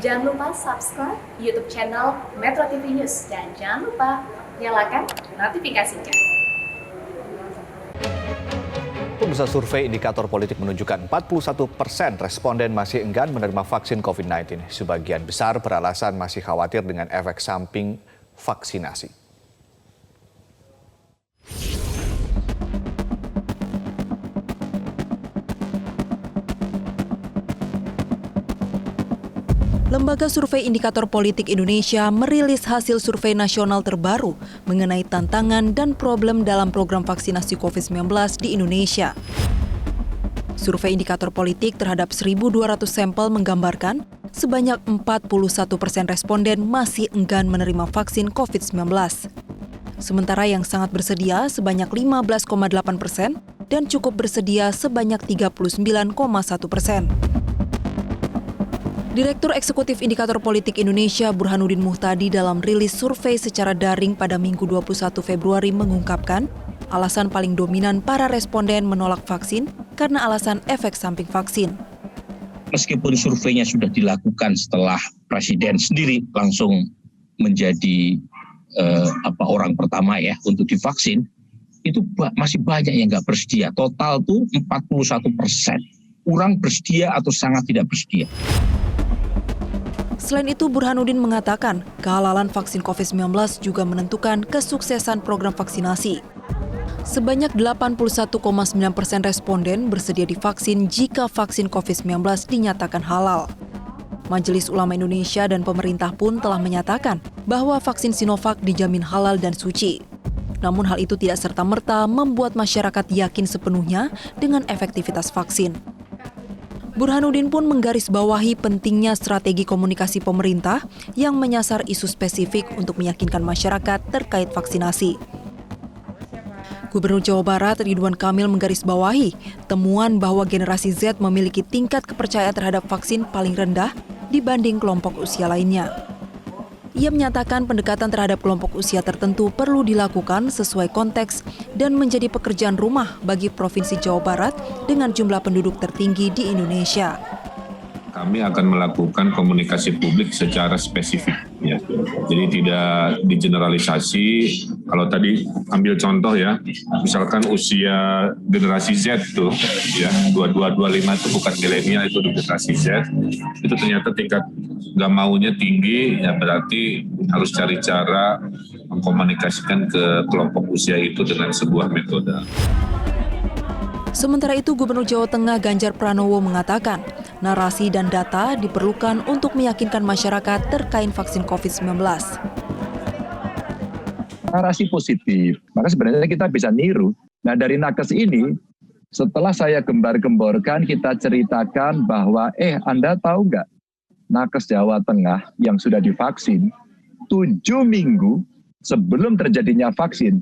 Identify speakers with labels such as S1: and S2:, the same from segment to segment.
S1: Jangan lupa subscribe YouTube channel Metro TV News dan jangan lupa nyalakan notifikasinya.
S2: Pemirsa, survei indikator politik menunjukkan 41% responden masih enggan menerima vaksin COVID-19. Sebagian besar beralasan masih khawatir dengan efek samping vaksinasi.
S3: Lembaga Survei Indikator Politik Indonesia merilis hasil survei nasional terbaru mengenai tantangan dan problem dalam program vaksinasi COVID-19 di Indonesia. Survei indikator politik terhadap 1.200 sampel menggambarkan sebanyak 41% responden masih enggan menerima vaksin COVID-19. Sementara yang sangat bersedia sebanyak 15,8% dan cukup bersedia sebanyak 39,1%. Direktur Eksekutif Indikator Politik Indonesia Burhanuddin Muhtadi dalam rilis survei secara daring pada Minggu 21 Februari mengungkapkan, alasan paling dominan para responden menolak vaksin karena alasan efek samping vaksin.
S4: Meskipun surveinya sudah dilakukan setelah Presiden sendiri langsung menjadi orang pertama ya untuk divaksin, itu masih banyak yang nggak bersedia. Total tuh 41%. Kurang bersedia atau sangat tidak bersedia.
S3: Selain itu, Burhanuddin mengatakan kehalalan vaksin COVID-19 juga menentukan kesuksesan program vaksinasi. Sebanyak 81,9% responden bersedia divaksin jika vaksin COVID-19 dinyatakan halal. Majelis Ulama Indonesia dan pemerintah pun telah menyatakan bahwa vaksin Sinovac dijamin halal dan suci. Namun hal itu tidak serta-merta membuat masyarakat yakin sepenuhnya dengan efektivitas vaksin. Burhanuddin pun menggarisbawahi pentingnya strategi komunikasi pemerintah yang menyasar isu spesifik untuk meyakinkan masyarakat terkait vaksinasi. Gubernur Jawa Barat Ridwan Kamil menggarisbawahi temuan bahwa generasi Z memiliki tingkat kepercayaan terhadap vaksin paling rendah dibanding kelompok usia lainnya. Ia menyatakan pendekatan terhadap kelompok usia tertentu perlu dilakukan sesuai konteks dan menjadi pekerjaan rumah bagi Provinsi Jawa Barat dengan jumlah penduduk tertinggi di Indonesia.
S5: Kami akan melakukan komunikasi publik secara spesifik, ya. Jadi tidak digeneralisasi. Kalau tadi ambil contoh ya, misalkan usia generasi Z tuh, ya 22-25 itu bukan milenial, itu generasi Z. Itu ternyata tingkat nggak maunya tinggi, ya berarti harus cari cara mengkomunikasikan ke kelompok usia itu dengan sebuah metode.
S3: Sementara itu, Gubernur Jawa Tengah Ganjar Pranowo mengatakan, narasi dan data diperlukan untuk meyakinkan masyarakat terkait vaksin COVID-19.
S6: Narasi positif, maka sebenarnya kita bisa niru. Nah dari nakes ini, setelah saya gembar-gemborkan, kita ceritakan bahwa, Anda tahu nggak, nakes Jawa Tengah yang sudah divaksin, 7 minggu sebelum terjadinya vaksin,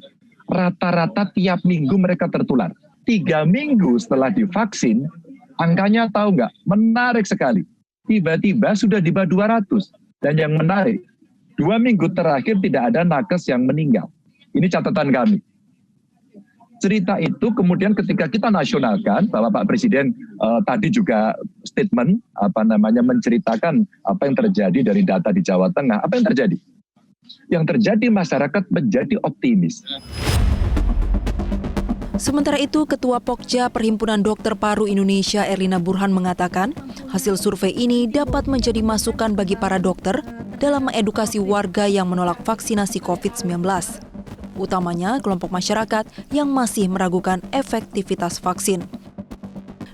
S6: rata-rata tiap minggu mereka tertular. 3 minggu setelah divaksin, angkanya tahu nggak? Menarik sekali. Tiba-tiba sudah di bawah 200. Dan yang menarik, 2 minggu terakhir tidak ada nakes yang meninggal. Ini catatan kami. Cerita itu kemudian ketika kita nasionalkan, bahwa Pak Presiden tadi juga statement, menceritakan apa yang terjadi dari data di Jawa Tengah. Apa yang terjadi? Yang terjadi masyarakat menjadi optimis.
S3: Sementara itu, Ketua Pokja Perhimpunan Dokter Paru Indonesia Erlina Burhan mengatakan, hasil survei ini dapat menjadi masukan bagi para dokter dalam mengedukasi warga yang menolak vaksinasi COVID-19. Utamanya kelompok masyarakat yang masih meragukan efektivitas vaksin.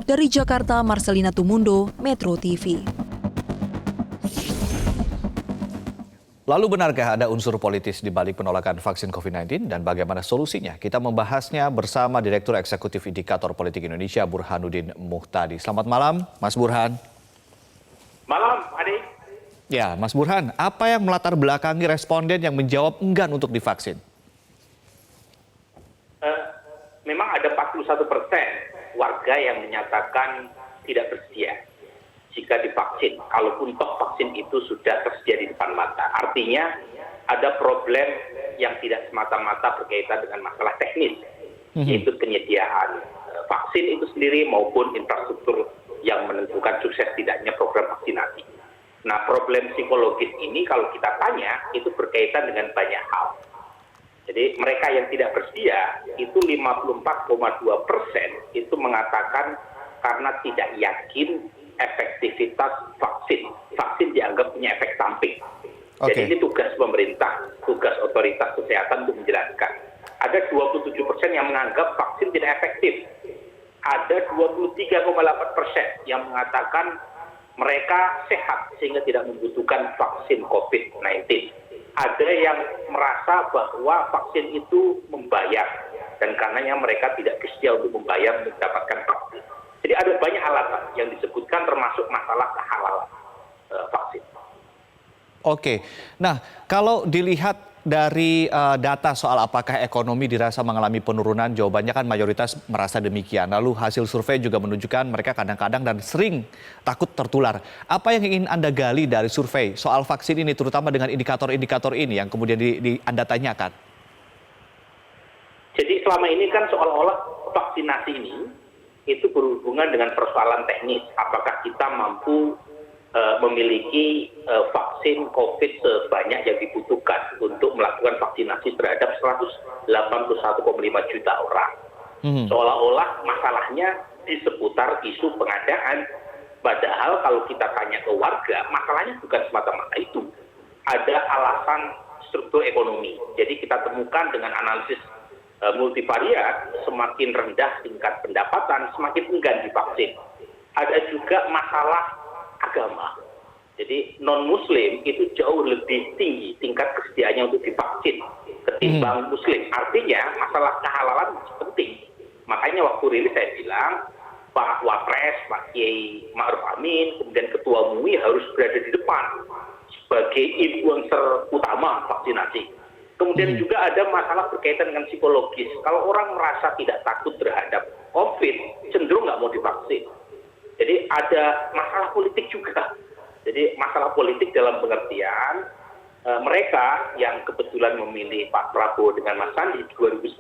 S3: Dari Jakarta, Marcelina Tumundo, Metro TV.
S2: Lalu benarkah ada unsur politis di balik penolakan vaksin COVID-19 dan bagaimana solusinya? Kita membahasnya bersama Direktur Eksekutif Indikator Politik Indonesia Burhanuddin Muhtadi. Selamat malam, Mas Burhan.
S7: Malam, Adi.
S2: Ya, Mas Burhan, apa yang melatar belakangi responden yang menjawab enggan untuk divaksin?
S7: Memang ada 41% warga yang menyatakan tidak bersedia jika divaksin, kalaupun toh vaksin itu sudah tersedia di depan mata. Artinya ada problem yang tidak semata-mata berkaitan dengan masalah teknis, yaitu penyediaan vaksin itu sendiri maupun infrastruktur yang menentukan sukses tidaknya program vaksinasi. Nah, problem psikologis ini kalau kita tanya, itu berkaitan dengan banyak hal. Jadi mereka yang tidak bersedia, itu 54,2% itu mengatakan karena tidak yakin efektivitas vaksin. Vaksin dianggap punya efek samping. Jadi ini tugas pemerintah, tugas otoritas kesehatan untuk menjelaskan. Ada 27% yang menganggap vaksin tidak efektif. Ada 23,8% yang mengatakan mereka sehat sehingga tidak membutuhkan vaksin COVID-19. Ada yang merasa bahwa vaksin itu membayar dan karenanya mereka tidak bersedia untuk membayar untuk mendapatkan vaksin. Jadi ada banyak alasan yang disebutkan termasuk masalah kehalalan vaksin.
S2: Oke, nah kalau dilihat dari data soal apakah ekonomi dirasa mengalami penurunan, jawabannya kan mayoritas merasa demikian. Lalu hasil survei juga menunjukkan mereka kadang-kadang dan sering takut tertular. Apa yang ingin Anda gali dari survei soal vaksin ini, terutama dengan indikator-indikator ini yang kemudian Anda tanyakan?
S7: Jadi selama ini kan seolah-olah vaksinasi ini itu berhubungan dengan persoalan teknis. Apakah kita mampu memiliki vaksin COVID sebanyak yang dibutuhkan untuk melakukan vaksinasi terhadap 181,5 juta orang. Seolah-olah masalahnya di seputar isu pengadaan. Padahal kalau kita tanya ke warga, masalahnya bukan semata-mata itu. Ada alasan struktur ekonomi. Jadi kita temukan dengan analisis multivariat, semakin rendah tingkat pendapatan, semakin enggan divaksin. Ada juga masalah agama. Jadi non-muslim itu jauh lebih tinggi tingkat kesediaannya untuk divaksin ketimbang muslim. Artinya masalah kehalalan masih penting. Makanya waktu rilis saya bilang Pak Wapres, Pak Kiai Ma'ruf Amin, kemudian Ketua MUI harus berada di depan sebagai influencer utama vaksinasi. Kemudian juga ada masalah berkaitan dengan psikologis. Kalau orang merasa tidak takut terhadap COVID, cenderung nggak mau divaksin. Jadi ada masalah politik juga. Jadi masalah politik dalam pengertian mereka yang kebetulan memilih Pak Prabowo dengan Mas Sandi 2019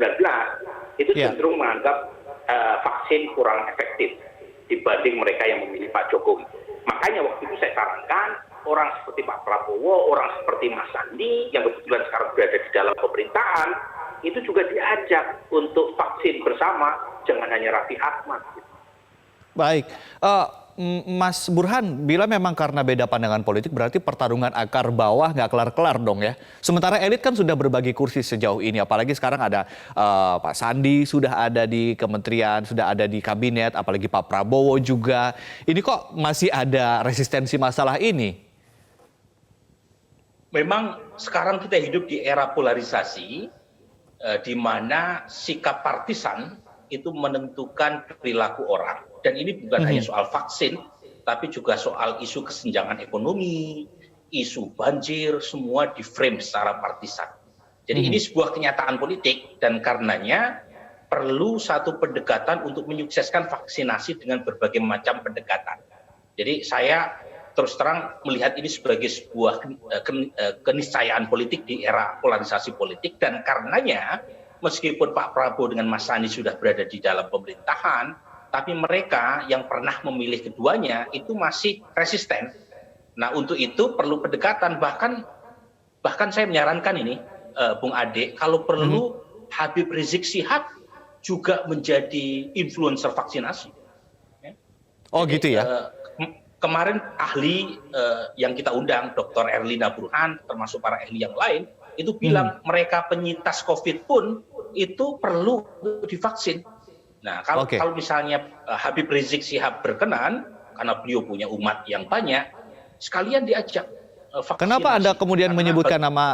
S7: itu cenderung menganggap vaksin kurang efektif dibanding mereka yang memilih Pak Jokowi. Makanya waktu itu saya sarankan orang seperti Pak Prabowo, orang seperti Mas Sandi yang kebetulan sekarang berada di dalam pemerintahan itu juga diajak untuk vaksin bersama, jangan hanya Raffi Ahmad.
S2: Baik, Mas Burhan, bila memang karena beda pandangan politik berarti pertarungan akar bawah nggak kelar-kelar dong ya. Sementara elit kan sudah berbagi kursi sejauh ini, apalagi sekarang ada Pak Sandi sudah ada di kementerian, sudah ada di kabinet, apalagi Pak Prabowo juga. Ini kok masih ada resistensi masalah ini?
S4: Memang sekarang kita hidup di era polarisasi di mana sikap partisan itu menentukan perilaku orang. Dan ini bukan hanya soal vaksin, tapi juga soal isu kesenjangan ekonomi, isu banjir, semua di-frame secara partisan. Jadi ini sebuah kenyataan politik dan karenanya perlu satu pendekatan untuk menyukseskan vaksinasi dengan berbagai macam pendekatan. Jadi saya terus terang melihat ini sebagai sebuah keniscayaan politik di era polarisasi politik dan karenanya meskipun Pak Prabowo dengan Mas Sandi sudah berada di dalam pemerintahan, tapi mereka yang pernah memilih keduanya itu masih resisten. Nah untuk itu perlu pendekatan, bahkan saya menyarankan ini, Bung Ade, kalau perlu Habib Rizik Syihab juga menjadi influencer vaksinasi.
S2: Oh gitu ya?
S4: Kemarin ahli yang kita undang, Dr. Erlina Burhan, termasuk para ahli yang lain, itu bilang mereka penyintas COVID pun itu perlu divaksin. Nah, kalau misalnya Habib Rizik Syihab berkenan, karena beliau punya umat yang banyak, sekalian diajak vaksinasi.
S2: Kenapa Anda kemudian menyebutkan nama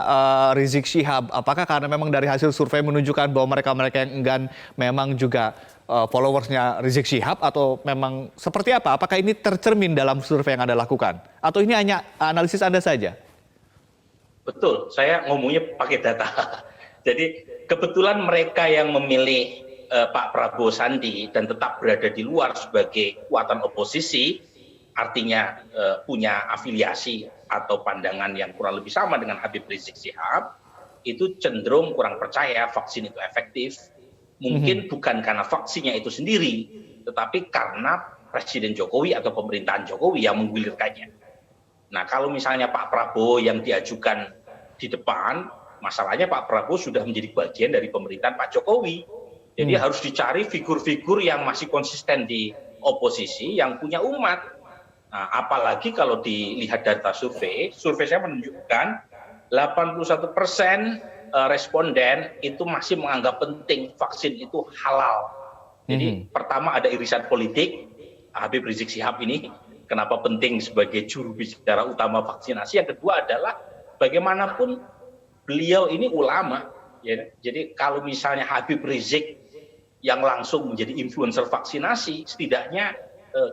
S2: Rizik Syihab? Apakah karena memang dari hasil survei menunjukkan bahwa mereka-mereka yang enggan memang juga followersnya Rizik Syihab atau memang seperti apa? Apakah ini tercermin dalam survei yang Anda lakukan? Atau ini hanya analisis Anda saja?
S4: Betul, saya ngomongnya pakai data. Jadi kebetulan mereka yang memilih Pak Prabowo Sandi dan tetap berada di luar sebagai kekuatan oposisi, artinya punya afiliasi atau pandangan yang kurang lebih sama dengan Habib Rizik Syihab, itu cenderung kurang percaya vaksin itu efektif. Mungkin bukan karena vaksinnya itu sendiri, tetapi karena Presiden Jokowi atau pemerintahan Jokowi yang menggulirkannya.
S7: Nah, kalau misalnya Pak Prabowo yang diajukan di depan, masalahnya Pak Prabowo sudah menjadi bagian dari pemerintahan Pak Jokowi. Jadi harus dicari figur-figur yang masih konsisten di oposisi, yang punya umat. Nah, apalagi kalau dilihat data survei saya menunjukkan 81% responden itu masih menganggap penting vaksin itu halal. Jadi pertama ada irisan politik, Habib Rizik Syihab ini kenapa penting sebagai juru bicara utama vaksinasi. Yang kedua adalah bagaimanapun beliau ini ulama. Ya. Jadi kalau misalnya Habib Rizik yang langsung menjadi influencer vaksinasi, setidaknya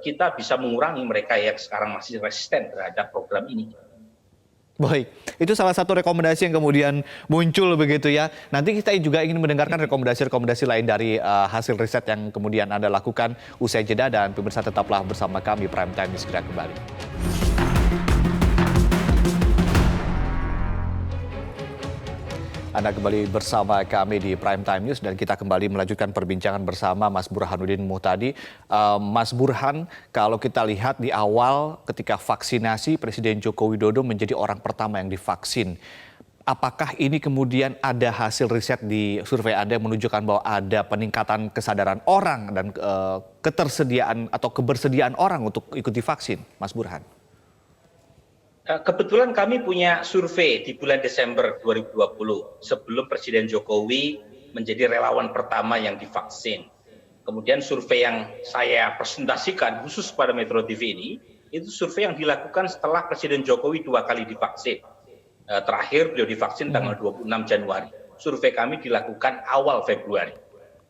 S7: kita bisa mengurangi mereka yang sekarang masih resisten terhadap program ini.
S2: Baik, itu salah satu rekomendasi yang kemudian muncul begitu ya. Nanti kita juga ingin mendengarkan rekomendasi-rekomendasi lain dari hasil riset yang kemudian Anda lakukan usai jeda, dan pemirsa tetaplah bersama kami, Prime Time segera kembali. Anda kembali bersama kami di Prime Time News, dan kita kembali melanjutkan perbincangan bersama Mas Burhanuddin Muhtadi. Mas Burhan, kalau kita lihat di awal ketika vaksinasi, Presiden Joko Widodo menjadi orang pertama yang divaksin. Apakah ini kemudian ada hasil riset di survei Anda yang menunjukkan bahwa ada peningkatan kesadaran orang dan ketersediaan atau kebersediaan orang untuk ikut divaksin, Mas Burhan?
S7: Kebetulan kami punya survei di bulan Desember 2020 sebelum Presiden Jokowi menjadi relawan pertama yang divaksin. Kemudian survei yang saya presentasikan khusus pada Metro TV ini, itu survei yang dilakukan setelah Presiden Jokowi 2 kali divaksin. Terakhir beliau divaksin tanggal 26 Januari. Survei kami dilakukan awal Februari.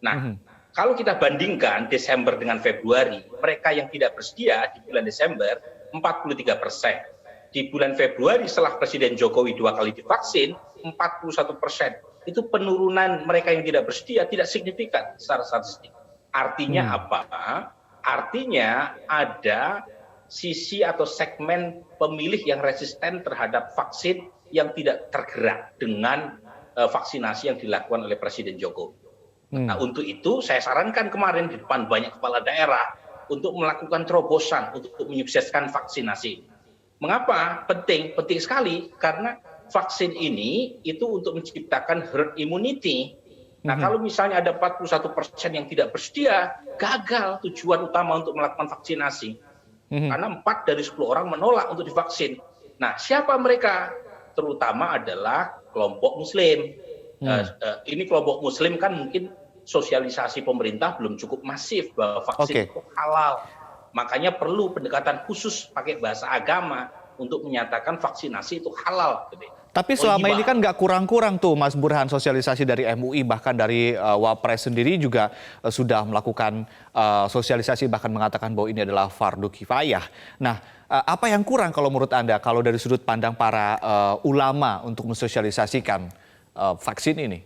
S7: Nah, kalau kita bandingkan Desember dengan Februari, mereka yang tidak bersedia di bulan Desember 43%. Di bulan Februari setelah Presiden Jokowi 2 kali divaksin, 41%. Itu penurunan mereka yang tidak bersedia tidak signifikan secara statistik. Artinya apa? Artinya ada sisi atau segmen pemilih yang resisten terhadap vaksin yang tidak tergerak dengan vaksinasi yang dilakukan oleh Presiden Jokowi. Nah, untuk itu saya sarankan kemarin di depan banyak kepala daerah untuk melakukan terobosan untuk menyukseskan vaksinasi. Mengapa? Penting sekali karena vaksin ini itu untuk menciptakan herd immunity. Nah, kalau misalnya ada 41% yang tidak bersedia, gagal tujuan utama untuk melakukan vaksinasi. Karena 4 dari 10 orang menolak untuk divaksin. Nah, siapa mereka? Terutama adalah kelompok Muslim. Ini kelompok Muslim kan mungkin sosialisasi pemerintah belum cukup masif bahwa vaksin itu halal. Makanya perlu pendekatan khusus pakai bahasa agama untuk menyatakan vaksinasi itu halal.
S2: Tapi selama ini kan nggak kurang-kurang tuh Mas Burhan, sosialisasi dari MUI, bahkan dari Wapres sendiri juga sudah melakukan sosialisasi, bahkan mengatakan bahwa ini adalah fardu kifayah. Nah, apa yang kurang kalau menurut Anda, kalau dari sudut pandang para ulama untuk mensosialisasikan vaksin ini?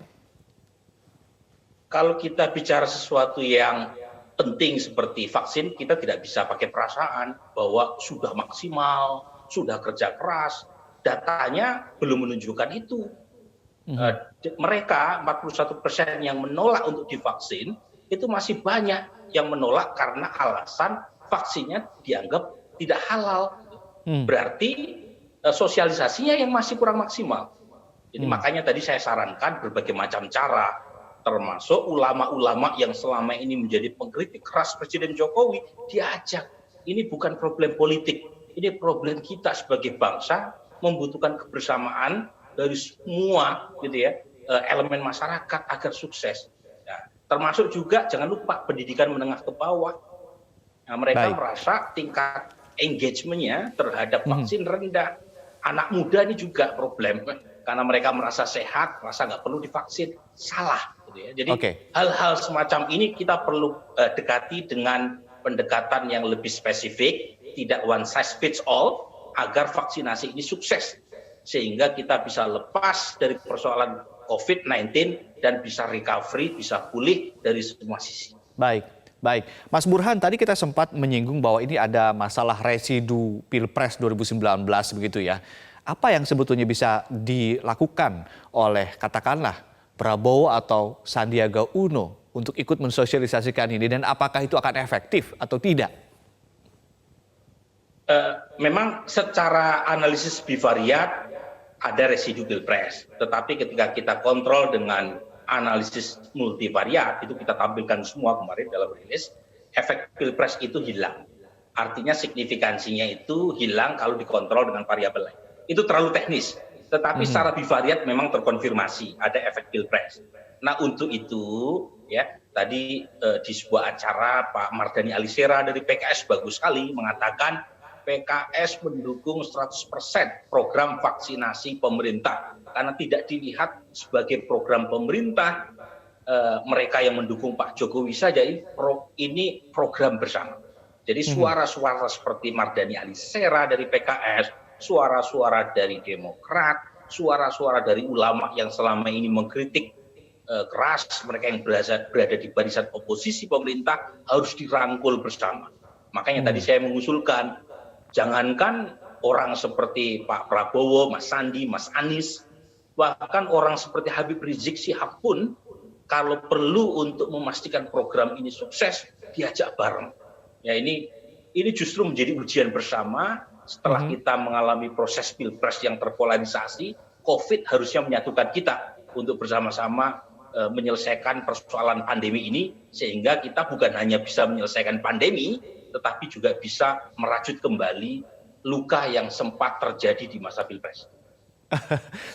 S7: Kalau kita bicara sesuatu yang penting seperti vaksin, kita tidak bisa pakai perasaan bahwa sudah maksimal, sudah kerja keras. Datanya belum menunjukkan itu. Mereka 41% yang menolak untuk divaksin, itu masih banyak yang menolak karena alasan vaksinnya dianggap tidak halal. Berarti sosialisasinya yang masih kurang maksimal. Jadi makanya tadi saya sarankan berbagai macam cara, termasuk ulama-ulama yang selama ini menjadi pengkritik keras Presiden Jokowi, diajak. Ini bukan problem politik, ini problem kita sebagai bangsa membutuhkan kebersamaan dari semua gitu ya, elemen masyarakat agar sukses. Nah, termasuk juga jangan lupa pendidikan menengah ke bawah. Nah, mereka merasa tingkat engagement-nya terhadap vaksin rendah. Anak muda ini juga problem karena mereka merasa sehat, merasa nggak perlu divaksin. Salah. Jadi hal-hal semacam ini kita perlu dekati dengan pendekatan yang lebih spesifik, tidak one size fits all, agar vaksinasi ini sukses. Sehingga kita bisa lepas dari persoalan COVID-19 dan bisa recovery, bisa pulih dari semua sisi.
S2: Baik. Mas Burhan, tadi kita sempat menyinggung bahwa ini ada masalah residu Pilpres 2019 begitu ya. Apa yang sebetulnya bisa dilakukan oleh katakanlah Prabowo atau Sandiaga Uno untuk ikut mensosialisasikan ini, dan apakah itu akan efektif atau tidak?
S7: Memang secara analisis bivariat ada residu pilpres, tetapi ketika kita kontrol dengan analisis multivariat, itu kita tampilkan semua kemarin dalam rilis, efek pilpres itu hilang. Artinya signifikansinya itu hilang kalau dikontrol dengan variabel lain. Itu terlalu teknis, tetapi secara bivariat memang terkonfirmasi ada efek pilpres. Nah untuk itu ya tadi di sebuah acara Pak Mardhani Alisera dari PKS bagus sekali mengatakan PKS mendukung 100% program vaksinasi pemerintah karena tidak dilihat sebagai program pemerintah mereka yang mendukung Pak Jokowi saja, ini program bersama. Jadi suara-suara seperti Mardhani Alisera dari PKS, suara-suara dari Demokrat, suara-suara dari ulama yang selama ini mengkritik keras mereka yang berada di barisan oposisi pemerintah harus dirangkul bersama. Makanya tadi saya mengusulkan jangankan orang seperti Pak Prabowo, Mas Sandi, Mas Anies, bahkan orang seperti Habib Rizik Syihab pun kalau perlu untuk memastikan program ini sukses, diajak bareng. Ya ini justru menjadi ujian bersama setelah kita mengalami proses pilpres yang terpolarisasi, COVID harusnya menyatukan kita untuk bersama-sama menyelesaikan persoalan pandemi ini, sehingga kita bukan hanya bisa menyelesaikan pandemi, tetapi juga bisa merajut kembali luka yang sempat terjadi di masa pilpres.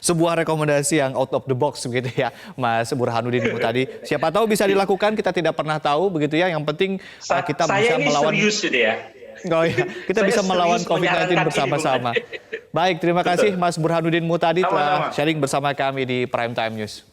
S2: Sebuah rekomendasi yang out of the box begitu ya, Mas Burhanuddin Muhtadi. Siapa tahu bisa dilakukan, kita tidak pernah tahu begitu ya. Yang penting kita bisa melawan.
S7: Serius gitu ya.
S2: Oh ya, kita bisa melawan COVID-19 bersama-sama. Baik, terima kasih Mas Burhanuddin Muhtadi telah sharing bersama kami di Prime Time News.